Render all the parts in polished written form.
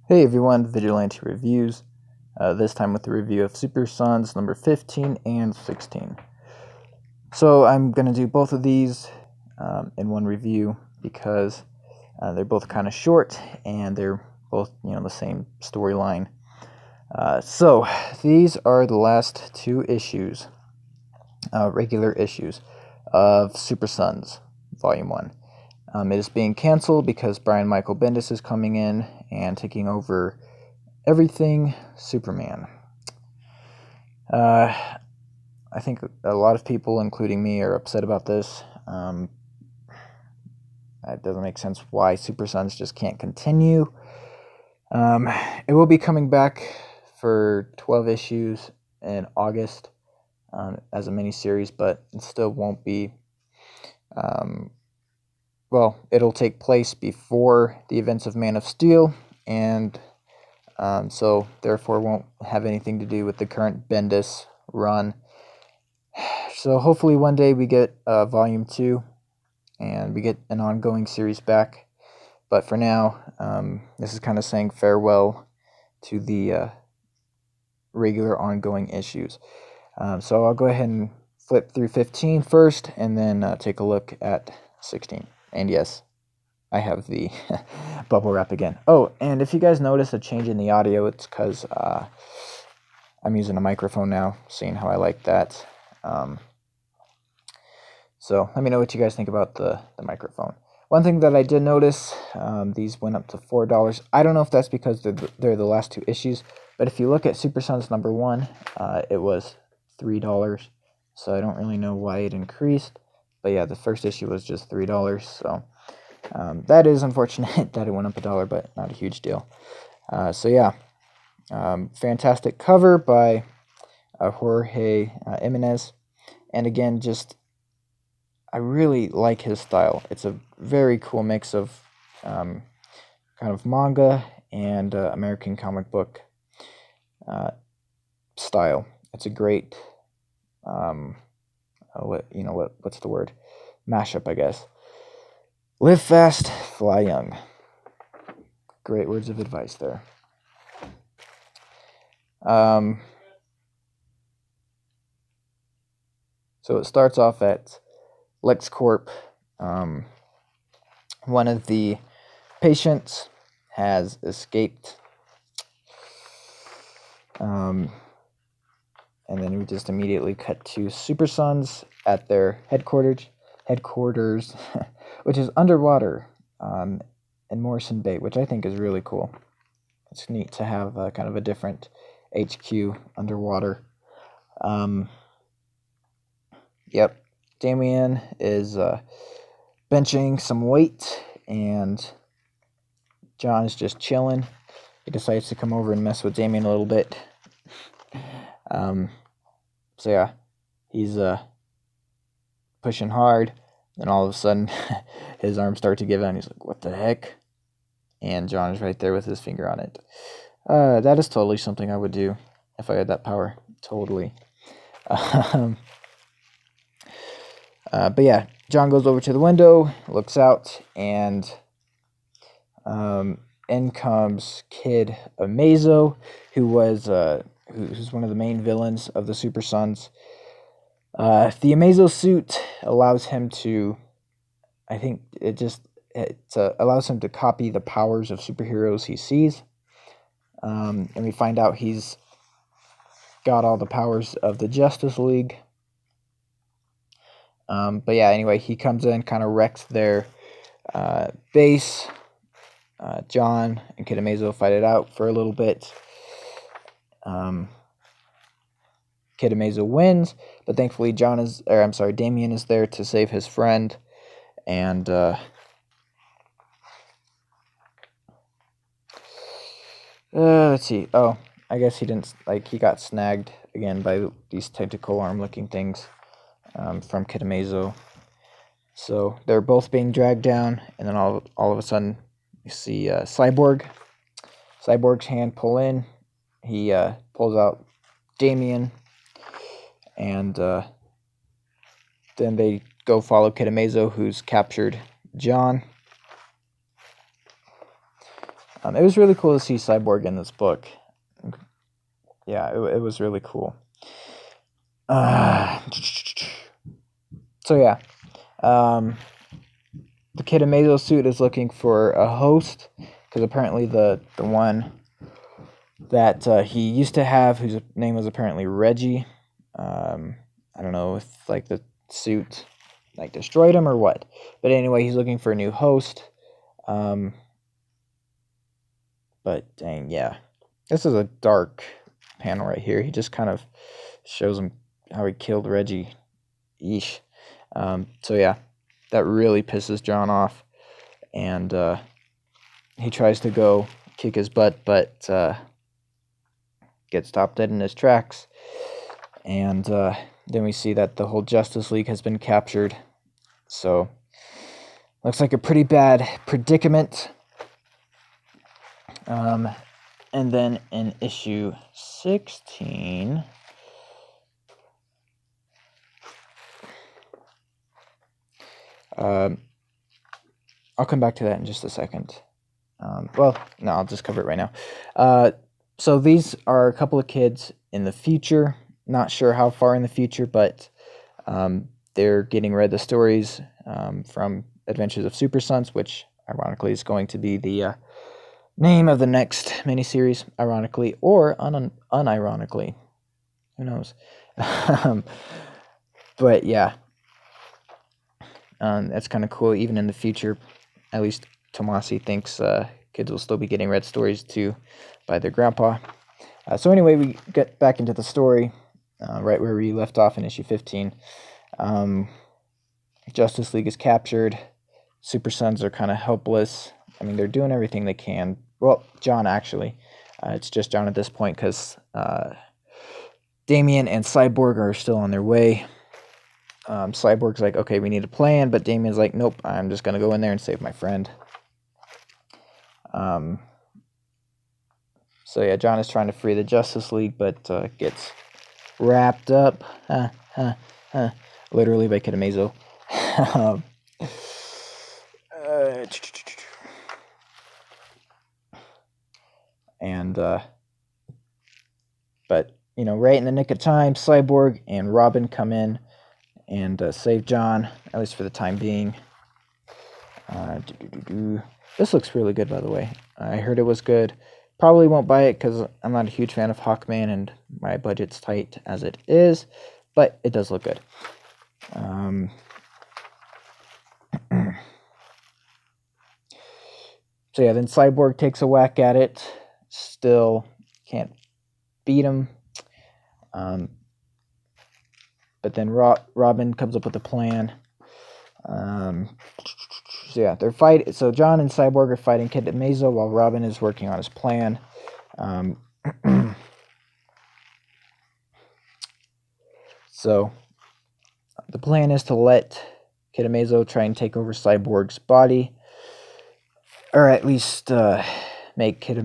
Hey everyone, Vigilante Reviews, this time with the review of Super Sons number 15 and 16. So I'm going to do both of these in one review because they're both kind of short and they're both, the same storyline. So these are the last two issues, regular issues of Super Sons Volume 1. It is being canceled because Brian Michael Bendis is coming in and taking over everything Superman. I think a lot of people, including me, are upset about this. It doesn't make sense why Super Sons just can't continue. It will be coming back for 12 issues in August as a miniseries, but it still won't be... it'll take place before the events of Man of Steel, and so therefore won't have anything to do with the current Bendis run. So hopefully one day we get Volume 2, and we get an ongoing series back. But for now, this is kind of saying farewell to the regular ongoing issues. So I'll go ahead and flip through 15 first, and then take a look at 16. And yes, I have the bubble wrap again. Oh, and if you guys notice a change in the audio, it's because I'm using a microphone now, seeing how I like that. So let me know what you guys think about the microphone. One thing that I did notice, these went up to $4. I don't know if that's because they're the last two issues, but if you look at Super Sons number 1, it was $3. So I don't really know why it increased. But yeah, the first issue was just $3, so that is unfortunate that it went up $1, but not a huge deal. So yeah, fantastic cover by Jorge Jimenez, and again, I really like his style. It's a very cool mix of kind of manga and American comic book style. It's a great what's the word? Mashup, I guess. Live fast, fly young. Great words of advice there. So it starts off at LexCorp. One of the patients has escaped. And then we just immediately cut to Super Sons at their headquarters, which is underwater in Morrison Bay, which I think is really cool. It's neat to have kind of a different HQ underwater. Yep, Damian is benching some weight, and John is just chilling. He decides to come over and mess with Damian a little bit. So yeah, he's pushing hard, and all of a sudden his arms start to give out, and he's like, what the heck? And John is right there with his finger on it. That is totally something I would do if I had that power. Totally. But yeah, John goes over to the window, looks out, and in comes Kid Amazo, who's one of the main villains of the Super Sons. The Amazo suit allows him to, I think it allows him to copy the powers of superheroes he sees. And we find out he's got all the powers of the Justice League. But yeah, anyway, he comes in, kind of wrecks their base. John and Kid Amazo fight it out for a little bit. Kid Amazo wins, but thankfully Damian is there to save his friend, and let's see. Oh, I guess he got snagged again by these tentacle arm-looking things from Kid Amazo. So they're both being dragged down, and then all of a sudden you see Cyborg's hand pull in. He pulls out Damian, and then they go follow Kid Amazo, who's captured John. It was really cool to see Cyborg in this book. Yeah, it was really cool. So yeah, the Kid Amazo suit is looking for a host, because apparently the one that he used to have, whose name was apparently Reggie, I don't know if like the suit like destroyed him or what, but anyway, he's looking for a new host. But dang, yeah, this is a dark panel right here. He just kind of shows him how he killed Reggie. Yeesh. So yeah, that really pisses John off, and he tries to go kick his butt, but gets stopped dead in his tracks. And then we see that the whole Justice League has been captured. So looks like a pretty bad predicament. And then in issue 16, I'll come back to that in just a second. Well, no, I'll just cover it right now. So these are a couple of kids in the future. Not sure how far in the future, but they're getting read the stories from Adventures of Super Sons, which ironically is going to be the name of the next miniseries, ironically or unironically. Who knows? But yeah, that's kind of cool. Even in the future, at least Tomasi thinks kids will still be getting read stories too by their grandpa. So anyway, we get back into the story right where we left off in issue 15. Justice League is captured. Super Sons are kind of helpless. I mean, they're doing everything they can. Well, John, actually. It's just John at this point because Damian and Cyborg are still on their way. Cyborg's like, okay, we need a plan, but Damian's like, nope, I'm just going to go in there and save my friend. So yeah, John is trying to free the Justice League, but gets wrapped up, literally by Kid Amazo. And but you know, right in the nick of time, Cyborg and Robin come in and save John, at least for the time being. This looks really good, by the way. I heard it was good. Probably won't buy it because I'm not a huge fan of Hawkman and my budget's tight as it is, but it does look good. So yeah, then Cyborg takes a whack at it. Still can't beat him. But then Robin comes up with a plan. So yeah, they're fighting. So John and Cyborg are fighting Kid Amazo while Robin is working on his plan. So the plan is to let Kid Amazo try and take over Cyborg's body, or at least make Kid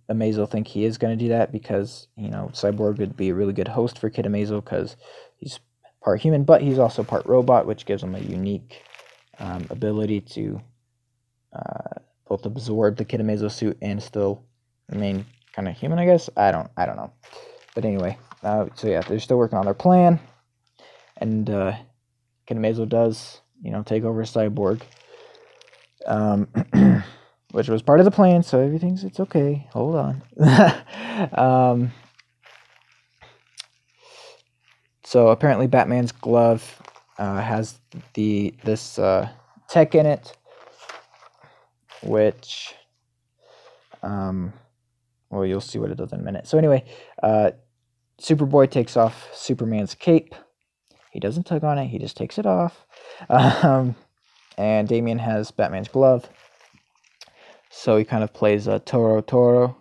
Amazo think he is going to do that, because you know Cyborg would be a really good host for Kid Amazo because he's part human, but he's also part robot, which gives him a unique ability to both absorb the Kid Amazo suit and still remain kind of human, I guess. I don't know. But anyway, so yeah, they're still working on their plan, and Kid Amazo does, you know, take over Cyborg, which was part of the plan. So it's okay. Hold on. So apparently Batman's glove has this tech in it, which, well, you'll see what it does in a minute. So anyway, Superboy takes off Superman's cape. He doesn't tug on it, he just takes it off. And Damian has Batman's glove. So he kind of plays a Toro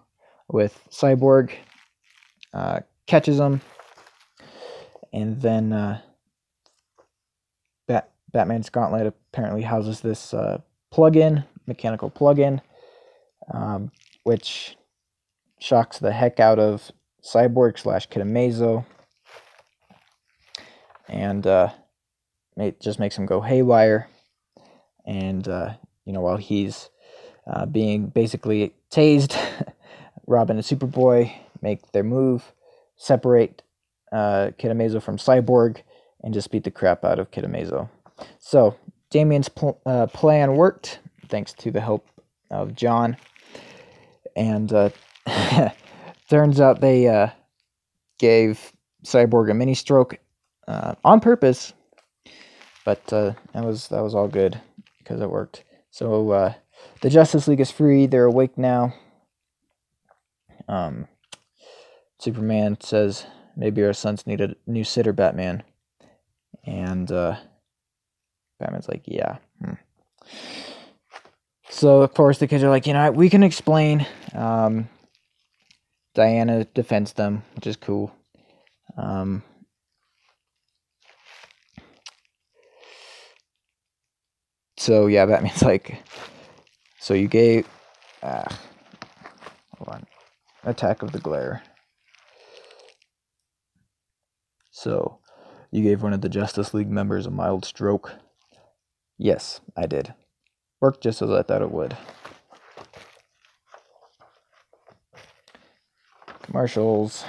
with Cyborg, catches him, and then Batman's gauntlet apparently houses this mechanical plug-in, which shocks the heck out of Cyborg / Kid Amazo, and it just makes him go haywire. And you know, while he's being basically tased. Robin and Superboy make their move, separate Kitamazo from Cyborg, and just beat the crap out of Kitamazo. So Damian's plan worked, thanks to the help of John. And turns out they gave Cyborg a mini stroke on purpose, but that was all good because it worked. So the Justice League is free. They're awake now. Superman says, maybe our sons need a new sitter, Batman. And Batman's like, yeah. So, of course, the kids are like, we can explain. Diana defends them, which is cool. So, yeah, Batman's like, so you gave... hold on. Attack of the Glare. So, you gave one of the Justice League members a mild stroke? Yes, I did. Worked just as I thought it would. Commercials.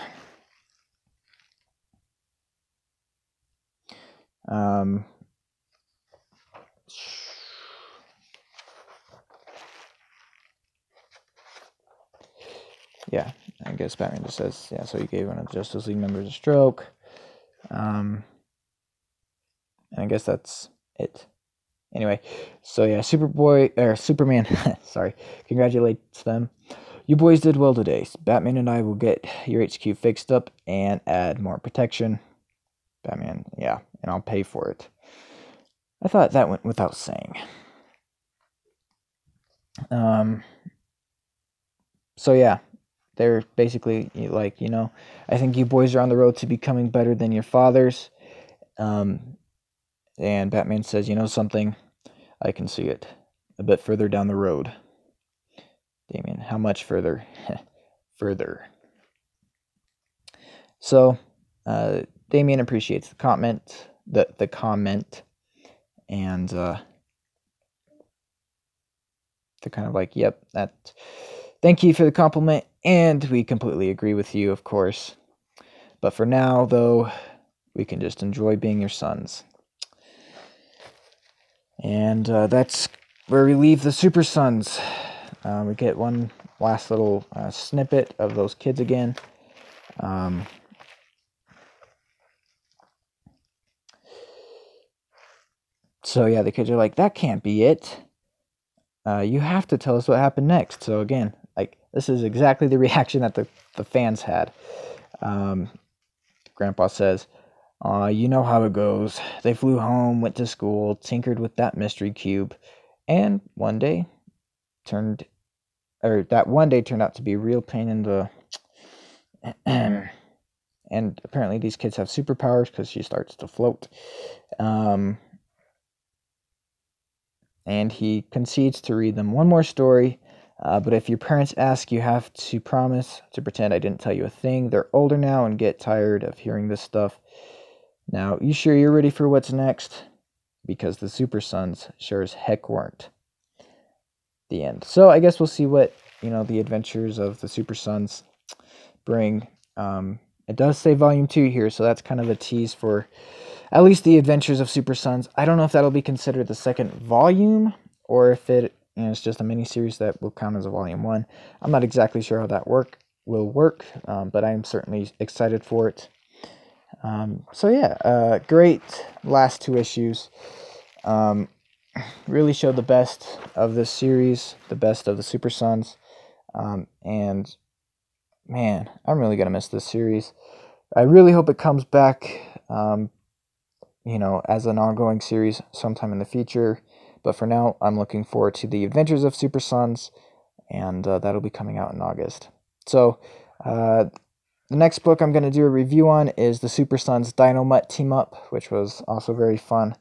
Yeah, I guess Batman just says, yeah, so you gave one of the Justice League members a stroke. And I guess that's it. Anyway, so yeah, Superman, sorry, congratulates them. You boys did well today. Batman and I will get your HQ fixed up and add more protection. Batman, yeah, and I'll pay for it. I thought that went without saying. So yeah, they're basically like, I think you boys are on the road to becoming better than your fathers. And Batman says, something? I can see it. A bit further down the road. Damian, how much further? Further. So, Damian appreciates the comment, and they're kind of like, yep, thank you for the compliment, and we completely agree with you, of course. But for now, though, we can just enjoy being your sons. And that's where we leave the Super Sons. We get one last little snippet of those kids again. So yeah, the kids are like, that can't be it. You have to tell us what happened next. So again, like, this is exactly the reaction that the fans had. Grandpa says, you know how it goes. They flew home, went to school, tinkered with that mystery cube, and that one day turned out to be a real pain in the... and apparently these kids have superpowers because she starts to float. And he concedes to read them one more story. But if your parents ask, you have to promise to pretend I didn't tell you a thing. They're older now and get tired of hearing this stuff. Now, you sure you're ready for what's next? Because the Super Sons sure as heck weren't. The end. So I guess we'll see what, the adventures of the Super Sons bring. It does say Volume 2 here, so that's kind of a tease for at least the adventures of Super Sons. I don't know if that'll be considered the second volume, or if it's just a mini-series that will count as a Volume 1. I'm not exactly sure how that will work, but I'm certainly excited for it. So yeah, great last 2 issues. Really showed the best of this series, the best of the Super Sons. And man, I'm really going to miss this series. I really hope it comes back, as an ongoing series sometime in the future. But for now, I'm looking forward to the Adventures of Super Sons, and that'll be coming out in August. So, the next book I'm going to do a review on is the Super Sons Dynomutt Team Up, which was also very fun.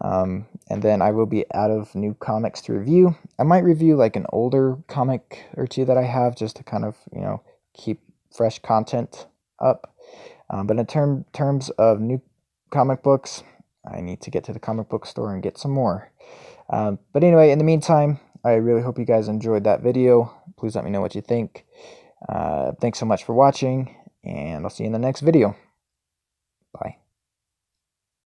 And then I will be out of new comics to review. I might review like an older comic or two that I have, just to kind of, keep fresh content up. But in terms of new comic books, I need to get to the comic book store and get some more. But anyway, in the meantime, I really hope you guys enjoyed that video. Please let me know what you think. Thanks so much for watching, and I'll see you in the next video.